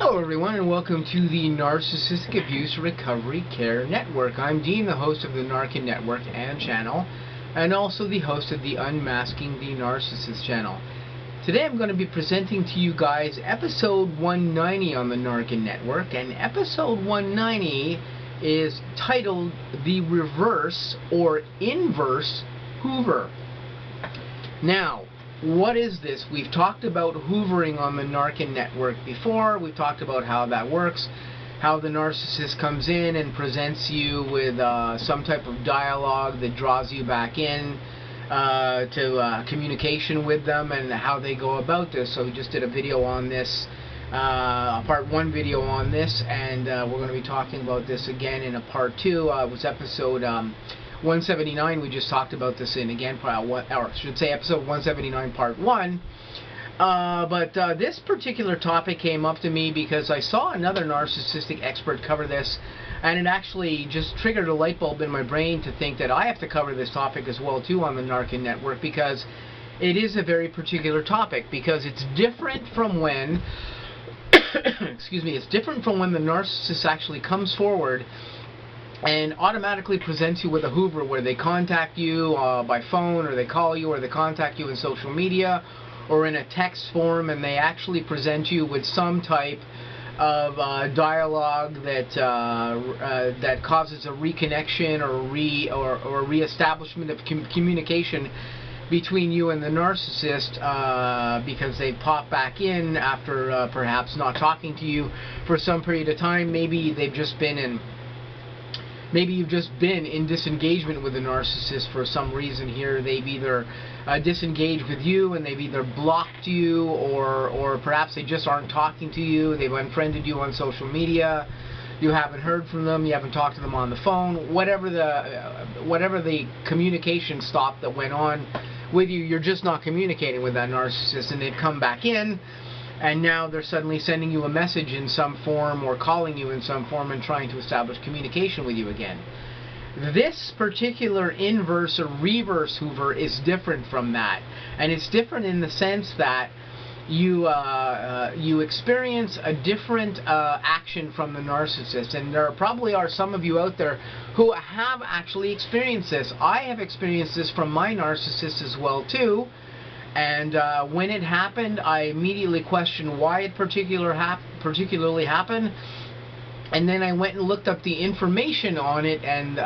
Hello everyone, and welcome to the Narcissistic Abuse Recovery Care Network. I'm Dean, the host of the N.A.R.C.N network and channel, and also the host of the Unmasking the Narcissist channel. Today I'm going to be presenting to you guys episode 190 on the N.A.R.C.N network, and episode 190 is titled The Reverse or Inverse Hoover. Now, what is this? We've talked about hoovering on the N.A.R.C.N network before. We've talked about how that works, how the narcissist comes in and presents you with some type of dialogue that draws you back in to communication with them and how they go about this. So we just did a video on this, part 1 video on this, and we're going to be talking about this again in a part 2. It was episode 179, we just talked about this in again, or I should say episode 179 part 1. But this particular topic came up to me because I saw another narcissistic expert cover this, and it actually just triggered a light bulb in my brain to think that I have to cover this topic as well too on the N.A.R.C.N network, because it is a very particular topic, because it's different from when excuse me, it's different from when the narcissist actually comes forward and automatically presents you with a Hoover, where they contact you by phone, or they call you, or they contact you in social media, or in a text form, and they actually present you with some type of dialogue that that causes a reconnection or a reestablishment of communication between you and the narcissist, because they pop back in after perhaps not talking to you for some period of time. Maybe they've just been in Maybe you've just been in disengagement with a narcissist for some reason here. They've either disengaged with you, and they've either blocked you, or perhaps they just aren't talking to you. They've unfriended you on social media. You haven't heard from them. You haven't talked to them on the phone. Whatever the communication stop that went on with you, you're just not communicating with that narcissist, and they've come back in. And now they're suddenly sending you a message in some form, or calling you in some form, and trying to establish communication with you again. This particular inverse or reverse Hoover is different from that. And it's different in the sense that you experience a different action from the narcissist. And there probably are some of you out there who have actually experienced this. I have experienced this from my narcissist as well too. And when it happened, I immediately questioned why it particularly happened, and then I went and looked up the information on it and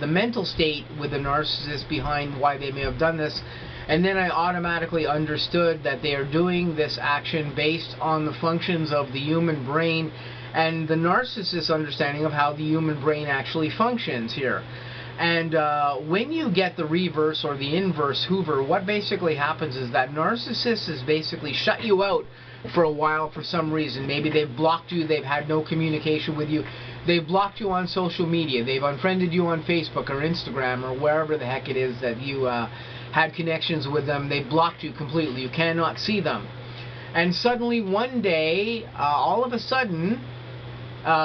the mental state with the narcissist behind why they may have done this, and then I automatically understood that they are doing this action based on the functions of the human brain and the narcissist's understanding of how the human brain actually functions here. And when you get the reverse or the inverse Hoover, what basically happens is that narcissist has basically shut you out for a while for some reason. Maybe they've blocked you, they've had no communication with you, they've blocked you on social media, they've unfriended you on Facebook or Instagram or wherever the heck it is that you had connections with them. They've blocked you completely. You cannot see them. And suddenly one day, all of a sudden,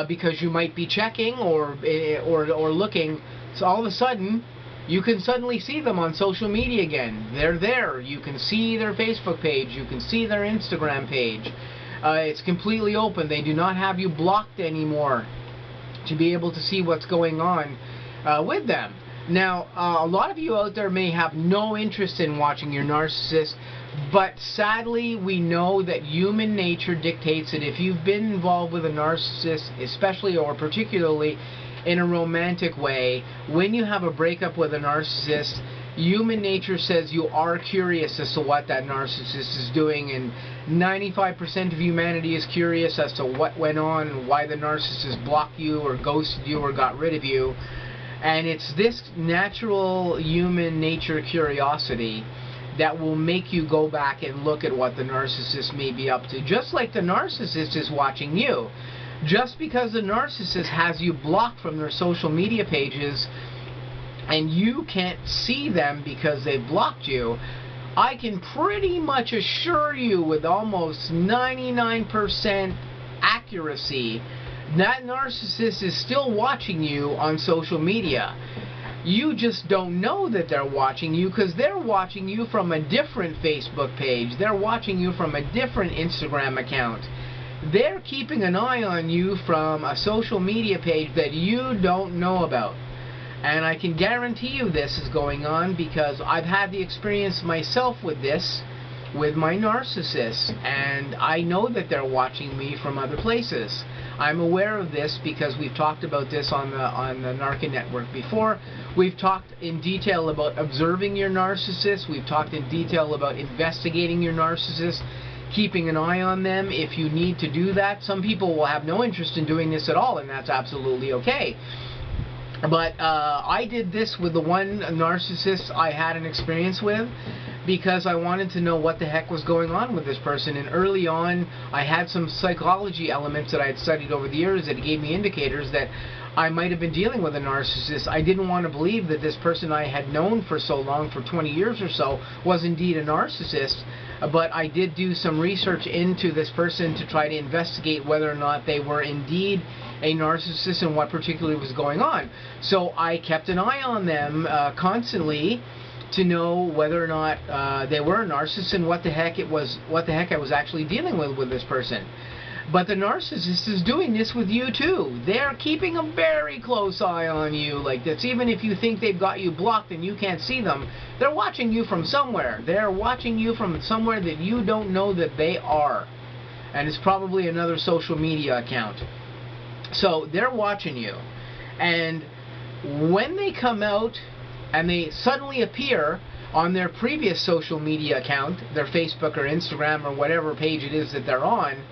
because you might be checking or looking, so all of a sudden, you can suddenly see them on social media again. They're there. You can see their Facebook page. You can see their Instagram page. It's completely open. They do not have you blocked anymore to be able to see what's going on with them. Now, a lot of you out there may have no interest in watching your narcissist, but sadly, we know that human nature dictates that if you've been involved with a narcissist, especially or particularly in a romantic way, when you have a breakup with a narcissist, human nature says you are curious as to what that narcissist is doing, and 95% of humanity is curious as to what went on and why the narcissist blocked you or ghosted you or got rid of you. And it's this natural human nature curiosity that will make you go back and look at what the narcissist may be up to, just like the narcissist is watching you. Just because the narcissist has you blocked from their social media pages and you can't see them because they've blocked you, I can pretty much assure you with almost 99% accuracy that narcissist is still watching you on social media. You just don't know that they're watching you, because they're watching you from a different Facebook page. They're watching you from a different Instagram account. they're keeping an eye on you from a social media page that you don't know about. And I can guarantee you this is going on because I've had the experience myself with this, with my narcissists, and I know that they're watching me from other places. I'm aware of this because we've talked about this on the N.A.R.C.N network before. We've talked in detail about observing your narcissist. We've talked in detail about investigating your narcissist, keeping an eye on them if you need to do that. Some people will have no interest in doing this at all, and that's absolutely okay. But I did this with the one narcissist I had an experience with because I wanted to know what the heck was going on with this person. And early on, I had some psychology elements that I had studied over the years that gave me indicators that I might have been dealing with a narcissist. I didn't want to believe that this person I had known for so long, for 20 years or so, was indeed a narcissist. But I did do some research into this person to try to investigate whether or not they were indeed a narcissist and what particularly was going on. So I kept an eye on them constantly to know whether or not they were a narcissist and what the heck I was actually dealing with this person. But the narcissist is doing this with you too. They're keeping a very close eye on you like this. Even if you think they've got you blocked and you can't see them, they're watching you from somewhere. They're watching you from somewhere that you don't know that they are. And it's probably another social media account. So they're watching you. And when they come out and they suddenly appear on their previous social media account, their Facebook or Instagram or whatever page it is that they're on,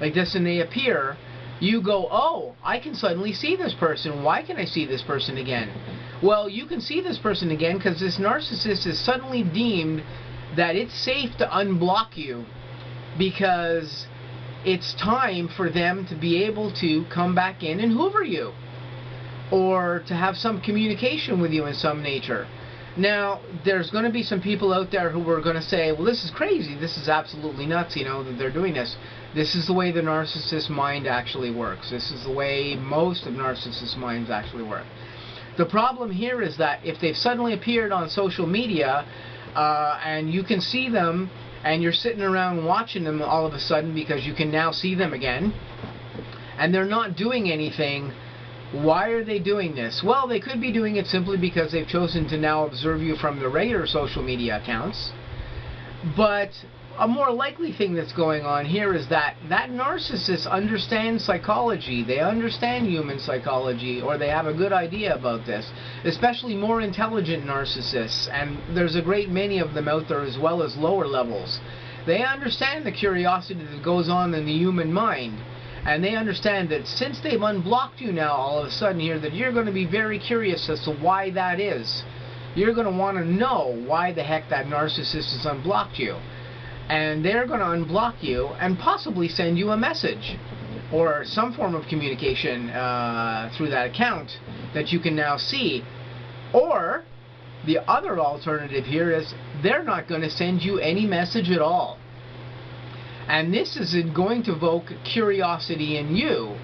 like this, and they appear, you go, oh, I can suddenly see this person. Why can I see this person again? Well, you can see this person again because this narcissist is suddenly deemed that it's safe to unblock you because it's time for them to be able to come back in and hoover you or to have some communication with you in some nature. Now, there's going to be some people out there who are going to say, well, this is crazy, this is absolutely nuts, you know, that they're doing this. This is the way the narcissist mind actually works. This is the way most of narcissist minds actually work. The problem here is that if they've suddenly appeared on social media and you can see them and you're sitting around watching them all of a sudden because you can now see them again and they're not doing anything, why are they doing this? Well, they could be doing it simply because they've chosen to now observe you from the regular social media accounts. But a more likely thing that's going on here is that narcissist understands psychology. They understand human psychology, or they have a good idea about this, especially more intelligent narcissists, and there's a great many of them out there as well as lower levels. They understand the curiosity that goes on in the human mind. And they understand that since they've unblocked you now all of a sudden here, that you're going to be very curious as to why that is. You're going to want to know why the heck that narcissist has unblocked you. And they're going to unblock you and possibly send you a message or some form of communication through that account that you can now see. Or the other alternative here is they're not going to send you any message at all. And this is going to evoke curiosity in you,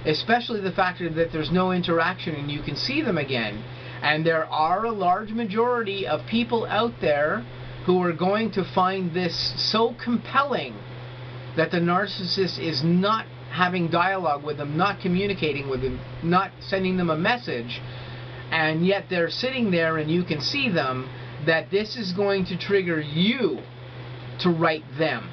especially the fact that there's no interaction and you can see them again. And there are a large majority of people out there who are going to find this so compelling that the narcissist is not having dialogue with them, not communicating with them, not sending them a message, and yet they're sitting there and you can see them, that this is going to trigger you to write them.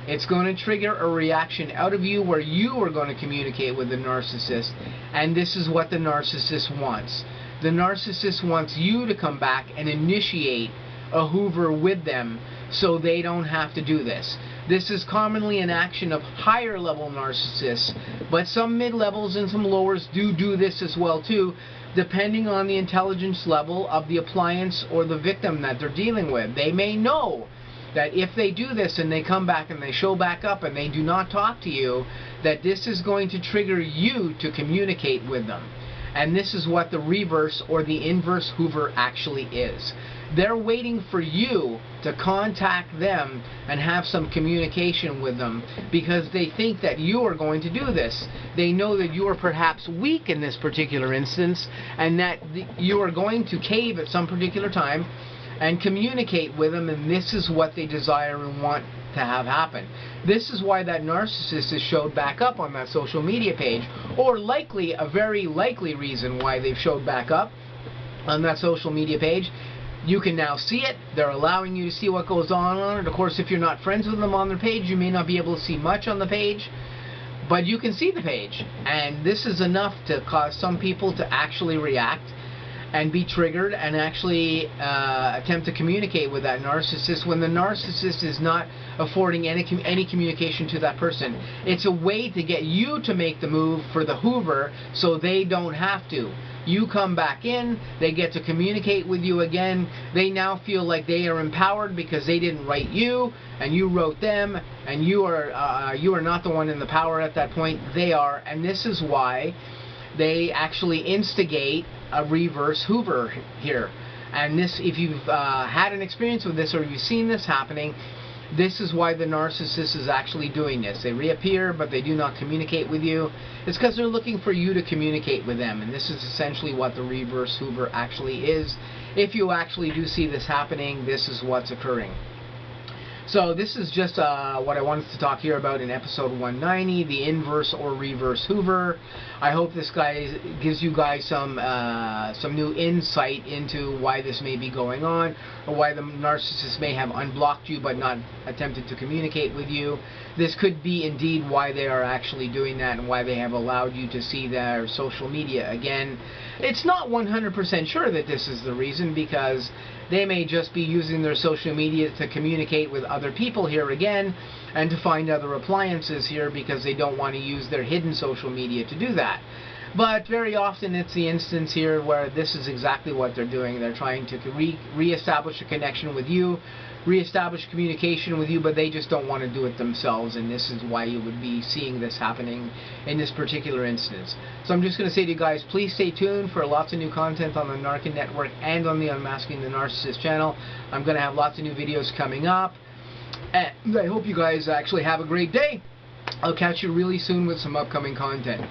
It's going to trigger a reaction out of you where you are going to communicate with the narcissist, and this is what the narcissist wants. The narcissist wants you to come back and initiate a Hoover with them so they don't have to do this. This is commonly an action of higher level narcissists, but some mid-levels and some lowers do this as well too, depending on the intelligence level of the appliance or the victim that they're dealing with. They may know that if they do this and they come back and they show back up and they do not talk to you, that this is going to trigger you to communicate with them. And this is what the reverse or the inverse Hoover actually is. They're waiting for you to contact them and have some communication with them because they think that you are going to do this. They know that you are perhaps weak in this particular instance and that you are going to cave at some particular time and communicate with them, and this is what they desire and want to have happen. This is why that narcissist is showed back up on that social media page, or likely, a very likely reason why they've showed back up on that social media page. You can now see it. They're allowing you to see what goes on it. Of course, if you're not friends with them on their page, you may not be able to see much on the page, but you can see the page. And this is enough to cause some people to actually react and be triggered and actually attempt to communicate with that narcissist when the narcissist is not affording any communication to that person. It's a way to get you to make the move for the Hoover so they don't have to. You come back in, they get to communicate with you again. They now feel like they are empowered because they didn't write you and you wrote them, and you are not the one in the power at that point. They are, and this is why they actually instigate a reverse Hoover here. And this, if you've had an experience with this or you've seen this happening, this is why the narcissist is actually doing this. They reappear, but they do not communicate with you. It's because they're looking for you to communicate with them, and this is essentially what the reverse Hoover actually is. If you actually do see this happening, this is what's occurring. So this is just what I wanted to talk here about in episode 190, the inverse or reverse Hoover. I hope this guy gives you guys some new insight into why this may be going on, or why the narcissist may have unblocked you but not attempted to communicate with you. This could be indeed why they are actually doing that, and why they have allowed you to see their social media again. It's not 100% sure that this is the reason, because they may just be using their social media to communicate with other people here again, and to find other appliances here because they don't want to use their hidden social media to do that. But very often it's the instance here where this is exactly what they're doing. They're trying to re-establish a connection with you, re-establish communication with you, but they just don't want to do it themselves, and this is why you would be seeing this happening in this particular instance. So I'm just going to say to you guys, please stay tuned for lots of new content on the N.A.R.C.N network and on the Unmasking the Narcissist channel. I'm going to have lots of new videos coming up, and I hope you guys actually have a great day. I'll catch you really soon with some upcoming content.